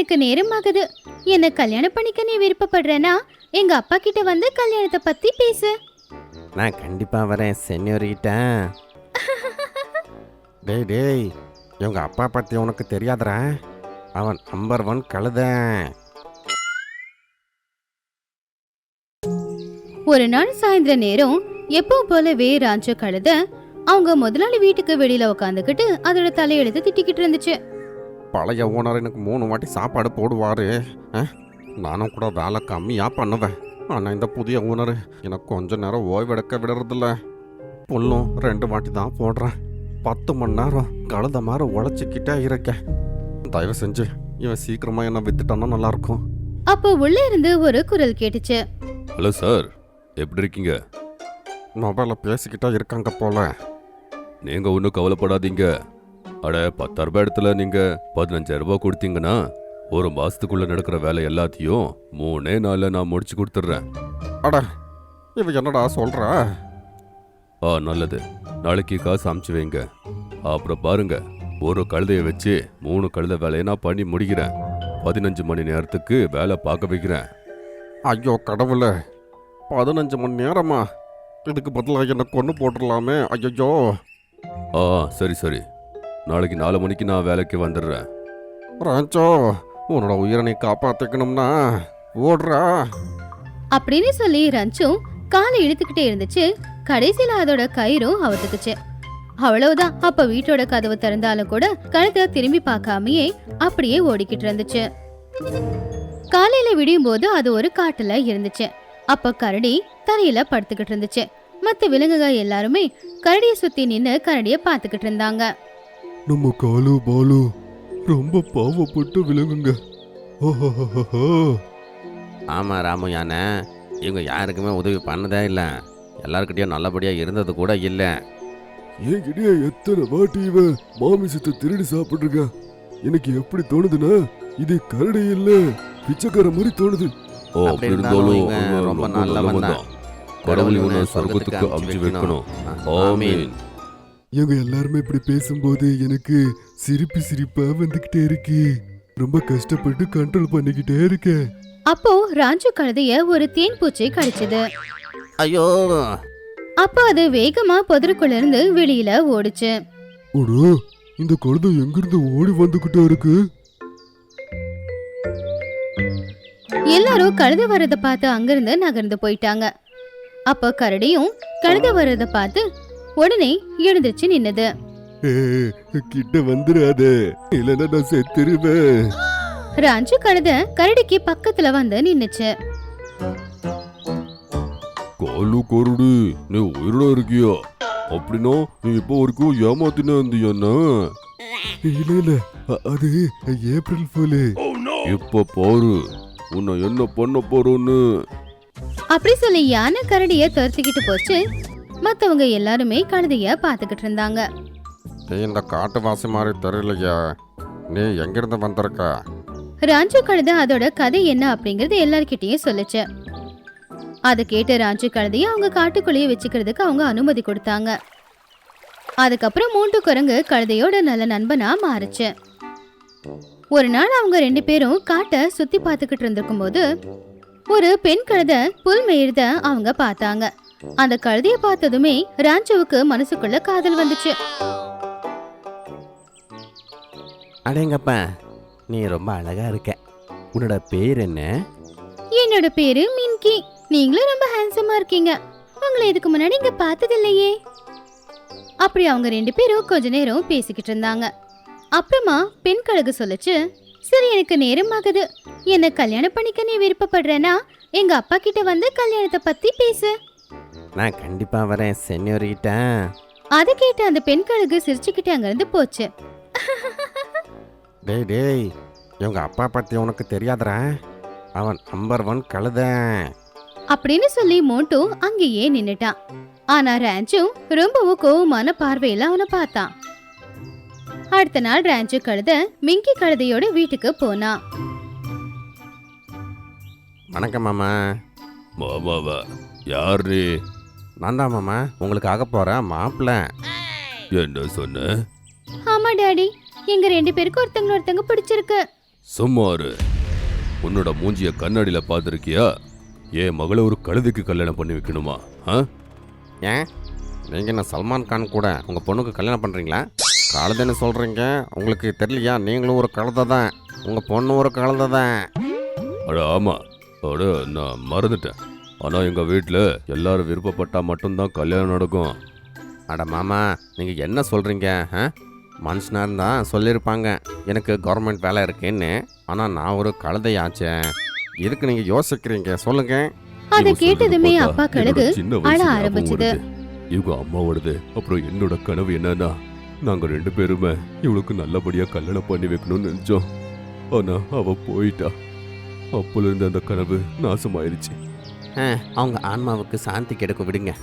எனக்கு நேரம் ஆகுது. என்ன கல்யாணம் பண்ணிக்க நீ விருப்பப்படுறேன்னா எங்க அப்பா கிட்ட வந்து கல்யாணத்தை பத்தி பேசு. நான் கண்டிப்பா வரேன் சென்யோரிட்டா. டேய் டேய், இவங்க அப்பா பத்தி உனக்கு தெரியாதரா? அவன் நம்பர் 1 கழுதன். ஒரு நாள் சாயந்தர நேரம் எப்பவும் போலவே ராஞ்சு கழுத அவங்க முதலாளி வீட்டுக்கு வெளியில உட்காந்துக்கிட்டு அதோட தலையெழுத்து திட்டிக்கிட்டு இருந்துச்சு. பழைய ஓனர் எனக்கு 3 வாட்டி சாப்பாடு போடுவாரு. நானும் கூட வேலை கம்மியா பண்ணுவேன். ஆனால் இந்த புதிய ஓனர் எனக்கு கொஞ்ச நேரம் ஓய்வெடுக்க விடுறதில்ல. புல்லும் 2 வாட்டி தான் போடுறேன். 10 மணி நேரம் கழுத மாதிரி உழைச்சிக்கிட்டே இருக்கேன். தயவு செஞ்சு இவன் சீக்கிரமா என்ன வித்துட்டானா நல்லா இருக்கும். அப்போ உள்ள இருந்து ஒரு குரல் கேட்டுச்சு. ஹலோ சார், எப்படி இருக்கீங்க? மொபைலில் பேசிக்கிட்டே இருக்காங்க போல. நீங்கள் ஒன்றும் கவலைப்படாதீங்க. அட 10,000 ரூபாய் இடத்துல நீங்கள் 15,000 ரூபாய் கொடுத்தீங்கன்னா 1 மாதத்துக்குள்ளே நடக்கிற வேலை எல்லாத்தையும் 3 நாளில் நான் முடிச்சு கொடுத்துட்றேன். அட இவன் என்னடா சொல்ற? நல்லது, நாளைக்கு காசு அமுச்சு வைங்க. அப்புறம் பாருங்க, ஒரு கழுதையை வச்சு 3 கழுதை வேலையை நான் பண்ணி முடிக்கிறேன். 15 மணி நேரத்துக்கு வேலை பார்க்க வைக்கிறேன். ஐயோ கடவுளே, 15 மணி நேரமா? இதுக்கு பதிலாக என்ன கொண்டு போட்டுடலாமே. ஐயோ. சரி சரி, நாளைக்கு 4 மணிக்கு நான் வேலைக்கு வந்துடுறேன். ராஞ்சோ, உன்னோட உயிரை நீ காப்பாத்திக்கணும்னா ஓடுறா அப்படின்னு சொல்லி ரஞ்சு காலை இழுத்துக்கிட்டே இருந்துச்சு. கடைசியில அதோட கயிறும் அவத்துக்குச்சு. அவ்வளவுதான். அப்ப வீட்டோட கதவு திறந்தாலும் கூட கழுத திரும்பி பார்க்காமயே அப்படியே ஓடிக்கிட்டு இருந்துச்சு. காலையில விடியும் போது அது ஒரு காட்டுல இருந்துச்சு. அப்ப கரடி தரையில படுத்துக்கிட்டு இருந்துச்சு. மத்த விலங்குகள் எல்லாருமே கரடிய சுத்தி நின்னு கரடிய பாத்துக்கிட்டு இருந்தாங்க. நம்ம காலு பாலு ரொம்ப பாவப்பட்டு விலங்குங்க. ஆமாம் ராமு யானை, இவங்க யாருக்குமே உதவி பண்ணதே இல்லை. எல்லாருக்கிட்டையும் நல்லபடியாக இருந்தது கூட இல்லை. என்கிட்டயே எத்தனை வாட்டி இவன் மாமிசத்தை திருடி சாப்பிட்டுருக்க. எனக்கு எப்படி தோணுதுன்னா இது கரடி இல்ல பிச்சைக்கார மாதிரி தோணுது. அப்படி இருந்தாலும் இவன் ரொம்ப நல்லவன் தான். கடவுள் இவனை சொர்க்கத்துக்கு அமுச்சு வைக்கணும். ஆமீன். இவங்க எல்லாருமே இப்படி பேசும்போது எனக்கு சிரிப்பா வந்துகிட்டே இருக்கு. ரொம்ப கஷ்டப்பட்டு கண்ட்ரோல் பண்ணிக்கிட்டே இருக்கேன். அப்போ ராஞ்சு கழுதைய ஒரு தேன் பூச்சி கடிச்சது. ஐயோ. அப்போ அது வேகமா புதருக்குள்ள இருந்து வெளியில ஓடுச்சு. ஓடு, இந்த கழுதை எங்கிருந்து ஓடி வந்துகிட்டே இருக்கு? எல்லாரும் கழுத வர்றத பார்த்து அங்கிருந்து நகர்ந்து போயிட்டாங்க. அப்போ கரடியும் கழுத வர்றத பார்த்து உடனே எழுந்துச்சு நின்னது. கிட்ட வந்துடாத, இல்லைன்னா நான் செத்துருவேன். ராஞ்சு கழுத கரடிக்கு பக்கத்துல வந்து நின்னுச்சு. காலு கருடி, நீ உயிரோட இருக்கியா? அப்படின்னா நீ இப்போ வரைக்கும் ஏமாத்தினா இருந்தியாண்ணா? இல்ல, அது ஏப்ரல் ஃபூல். இப்ப பாரு உன்னை என்ன பண்ண போறோன்னு. அப்படி சொல்லி யானை கரடிய துரத்திக்கிட்டு போச்சு. மத்தவங்க எல்லாருமே கழுதைய பாத்துக்கிட்டு இருந்தாங்க. இந்த காட்டுவாசி மாதிரி தெரியலையா? நீ எங்கிருந்து வந்திருக்க? ராஞ்சு கழுத அதோட கதை என்ன அப்படிங்கறது எல்லார்கிட்டயும் சொல்லுச்சு. அதை கேட்ட ராஞ்சு கழுதைய அவங்க காட்டுக்குள்ளேயே வச்சுக்கிறதுக்கு அவங்க அனுமதி கொடுத்தாங்க. அதுக்கப்புறம் மூன்று குரங்கு கழுதையோட நல்ல நண்பனா மாறுச்சு. ஒரு நாள் அவங்க 2 பேரும் காட்டை சுத்தி பார்த்துக்கிட்டு இருந்திருக்கும் போது ஒரு பெண் கழுத புல் மேய்றத அவங்க பார்த்தாங்க. அந்த கழுதைய பார்த்ததுமே ராஞ்சுவுக்கு மனசுக்குள்ள காதல் வந்துச்சு. அடேங்கப்பா, நீ ரொம்ப அழகா இருக்க. உன்னோட பேர் என்ன? என்னோட பேரு மின்கி. நீங்களும் ரொம்ப ஹேண்ட்ஸமா இருக்கீங்க. உங்களை இதுக்கு முன்னாடி இங்க பார்த்தது இல்லையே. அப்படி அவங்க 2 பேரும் கொஞ்ச நேரம் பேசிக்கிட்டு இருந்தாங்க. அப்புறமா பெண் கழுகு சொல்லுச்சு, சரி எனக்கு நேரம் ஆகுது. என்ன கல்யாணம் பண்ணிக்க நீ விருப்பப்படுறேன்னா எங்க அப்பா கிட்ட வந்து கல்யாணத்தை பத்தி பேசு. நான் கண்டிப்பா வரேன் சென்யோரிட்டா. அதை கேட்டு அந்த பெண் கழுகு சிரிச்சுக்கிட்டு அங்கிருந்து போச்சு. டேய் டேய், இவங்க அப்பா பத்தி உனக்கு தெரியாதரா? அவன் நம்பர் 1 கழுதன். அப்படின்னு சொல்லி மோட்டு அங்கேயே நின்னுட்டான். ஆனா ராஞ்சு ரொம்பவும் கோவமான பார்வையில அவனை பார்த்தான். அடுத்த நாள் ராஞ்சு கழுத மிங்கி கழுதையோட வீட்டுக்கு போனா. வணக்கம் மாமா. மாமாவா? யார் நீ? நான் தான் மாமா, உங்களுக்கு ஆக போற மாப்பிள்ள. என்ன சொன்ன? ஆமா டாடி, எங்க 2 பேருக்கு ஒருத்தங்க பிடிச்சிருக்கு. சும்மாரு, உன்னோட மூஞ்சிய கண்ணாடியில பார்த்துருக்கியா? என் மகளை ஒரு கழுதைக்கு கல்யாணம் பண்ணி வைக்கணுமா? ஏன் நீங்கள் என்ன சல்மான் கான் கூட உங்கள் பொண்ணுக்கு கல்யாணம் பண்ணுறீங்களா? கழுதைன்னு சொல்கிறீங்க, உங்களுக்கு தெரியலையா? நீங்களும் ஒரு கழுதை தான், உங்கள் பொண்ணு ஒரு கழுதை தான். அட ஆமா, அட நான் மறந்துட்டேன். ஆனா எங்க வீட்டில் எல்லாரும் விருப்பப்பட்டா மட்டும்தான் கல்யாணம் நடக்கும். அட மாமா, நீங்கள் என்ன சொல்கிறீங்க? மனுஷனாக இருந்தால் சொல்லியிருப்பாங்க எனக்கு கவர்மெண்ட் வேலை இருக்குன்னு. ஆனால் நான் ஒரு கழுதையாச்சேன். இதுக்கு நீங்கள் யோசிக்கிறீங்க, சொல்லுங்கள். அதை இவ சொல்றது கேட்டதுமே பார்த்தா அப்பா கழுகு என்னோட சின்ன அழ வயசு ஞாபகம் ஆரம்பிச்சுது. வருது. இவங்க அம்மாவோடது. அப்புறம் என்னோட கனவு என்னன்னா, நாங்க 2 பேருமே இவளுக்கு நல்லபடியா கல்யாணம் பண்ணி வைக்கணும்னு நினைச்சோம். ஆனா அவ போயிட்டா. அப்போல இருந்து அந்த கனவு நாசமாயிருச்சு. அவங்க ஆன்மாவுக்கு சாந்தி கிடைக்க விடுங்க.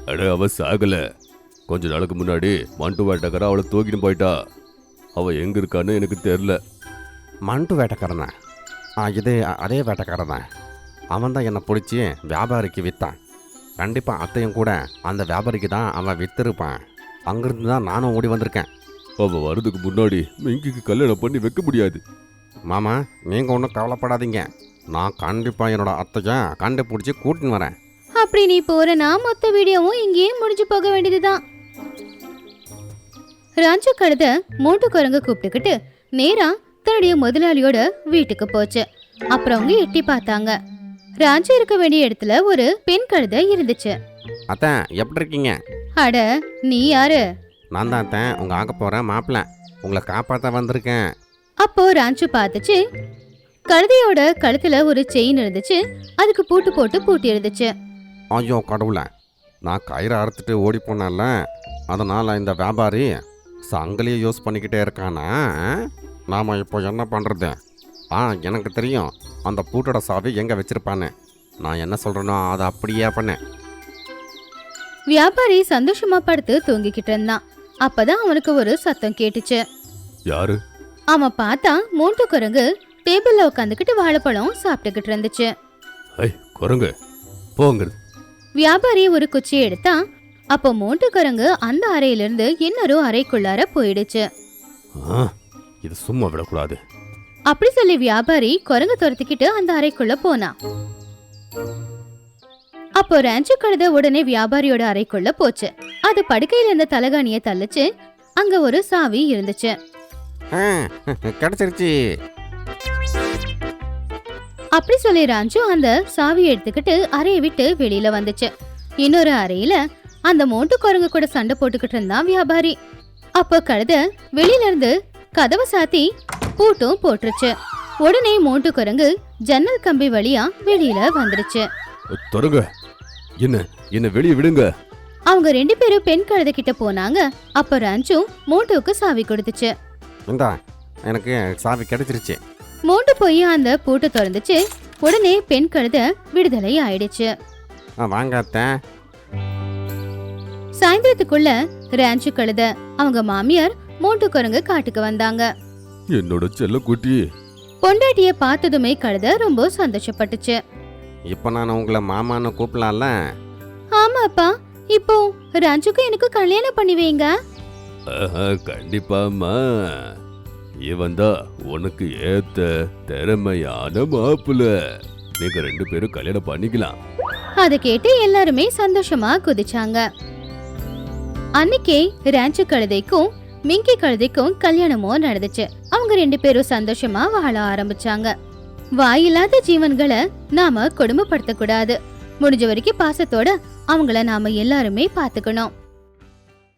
அட அவ சாகல. கொஞ்ச நாளுக்கு முன்னாடி மண்டு வேட்டக்கார அவளை தூக்கிட்டு போயிட்டா. அவ எங்க இருக்கான்னு எனக்கு தெரியல. மண்டு வேட்டைக்காரனா? அதே வேட்டைக்காரன் தான். அவன் தான் என்னை பிடிச்சி வியாபாரிக்கு விற்றான். கண்டிப்பாக அத்தையும் கூட அந்த வியாபாரிக்கு தான் அவன் விற்றுருப்பான். அங்கிருந்து தான் நானும் ஓடி வந்திருக்கேன். அவ வர்றதுக்கு முன்னாடி மிங்கிக்கு கல்யாணம் பண்ணி வைக்க முடியாது. மாமா, நீங்கள் ஒன்றும் கவலைப்படாதீங்க. நான் கண்டிப்பாக என்னோட அத்தையை கண்டுபிடிச்சி கூட்டின்னு வரேன். அப்படி நீ போறனா மொத்த வீடியோவும் இங்கேயே முடிஞ்சு போக வேண்டியதுதான். ராஞ்சு கழுத மோட்டு குரங்க கூப்பிட்டுக்கிட்டு நேரா தன்னுடைய முதலாளியோட வீட்டுக்கு போச்சு. அப்புறம் அவங்க எட்டி பார்த்தாங்க. ராஞ்சு இருக்க வேண்டிய இடத்துல ஒரு பெண் கழுதை இருந்துச்சு. அத்தை, எப்படி இருக்கீங்க? அட, நீ யாரு? நான் தான் அத்தை, உங்கள் ஆக போகிற மாப்பிள்ளை. உங்களை காப்பாற்ற வந்திருக்கேன். அப்போ ராஞ்சு பார்த்துச்சு. கழுதையோட கழுத்துல ஒரு செயின் இருந்துச்சு. அதுக்கு பூட்டு போட்டு பூட்டி இருந்துச்சு. ஐயோ கடவுளை, நான் கயிறை அறுத்துட்டு ஓடி போனேன்ல, அதனால் இந்த வியாபாரி சங்கிலியை யூஸ் பண்ணிக்கிட்டே இருக்கானா? நாம் இப்போ என்ன பண்ணுறது? எனக்கு தெரியும் அந்த பூட்டோட சாவி எங்கே வச்சிருப்பான்னு. நான் என்ன சொல்கிறேனோ அதை அப்படியே பண்ணேன். வியாபாரி சந்தோஷமா படுத்து தூங்கிக்கிட்டு இருந்தான். அப்பதான் அவனுக்கு ஒரு சத்தம் கேட்டுச்சு. யாரு? அவன் பார்த்தா மோட்டு குரங்கு டேபிள்ல உட்காந்துக்கிட்டு வாழைப்பழம் சாப்பிட்டுக்கிட்டு இருந்துச்சு. ஐ குரங்கு, போங்கிறது. வியாபாரி ஒரு குச்சியை எடுத்தா. அப்போ மோட்டு குரங்கு அந்த அறையிலிருந்து இன்னொரு அறைக்குள்ளார போயிடுச்சு. இது சும்மா விடக்கூடாது. அப்படி சொல்லி வியாபாரி குரங்கு துரத்திக்கிட்டு அந்த அறைக்குள்ள போனான். அப்போ ராஞ்சு கழுத உடனே வியாபாரியோட அறைக்குள்ள போச்சு. அது படுக்கையில இருந்த தலகாணிய தள்ளுச்சு. அங்க ஒரு சாவி இருந்துச்சு. கிடைச்சிருச்சு. அப்படி சொல்லி ராஞ்சு அந்த சாவியை எடுத்துக்கிட்டு அறையை விட்டு வெளியில வந்துச்சு. இன்னொரு அறையில அந்த மோட்டு குரங்கு கூட சண்டை போட்டுக்கிட்டு இருந்தான் வியாபாரி. அப்போ கழுத வெளியில இருந்து கதவை சாத்தி பூட்டும் போட்டுருச்சு. உடனே மோட்டு குரங்கு ஜன்னல் கம்பி வழியா வெளியில வந்துருச்சு. தொடங்க, என்ன வெளியே விடுங்க. அவங்க 2 பேரும் பெண் கழுதை கிட்ட போனாங்க. அப்ப ராஞ்சு மோட்டுவுக்கு சாவி கொடுத்துச்சு. இந்தா, எனக்கு சாவி கிடைச்சிருச்சு. மோட்டு போய் அந்த பூட்டை திறந்துச்சு. உடனே பெண் கழுதை விடுதலை ஆயிடுச்சு. வாங்க அத்தை. சாயந்தரத்துக்குள்ள ராஞ்சு கழுதை அவங்க மாமியார் மோட்டு குரங்கு காட்டுக்கு வந்தாங்க. என்னோட செல்ல குட்டி. பொண்டாட்டிய பார்த்ததுமே கழுதை ரொம்ப சந்தோஷப்பட்டுச்சு. இப்போ நான் உங்களை மாமான்னு கூப்பிடலாம்ல? ஆமாப்பா, இப்போ ராஞ்சுக்கு எனக்கு கல்யாணம் பண்ணி வைங்க. கண்டிப்பாமா. இவன் தான் உனக்கு ஏத்த திறமையான மாப்பிள்ள. நீங்க 2 பேரும் கல்யாணம் பண்ணிக்கலாம். அதை கேட்டு எல்லாருமே சந்தோஷமா குதிச்சாங்க. அன்னைக்கே ராஞ்சு கழுதைக்கும் மிங்கி கழுதைக்கும் கல்யாணமும் நடந்துச்சு. அவங்க 2 பேரும் சந்தோஷமா வாழ ஆரம்பிச்சாங்க. வாயில்லாத ஜீவன்களை நாம கொடுமைப்படுத்த கூடாது. முடிஞ்ச வரைக்கும் பாசத்தோட அவங்கள நாம எல்லாருமே பாத்துக்கணும்.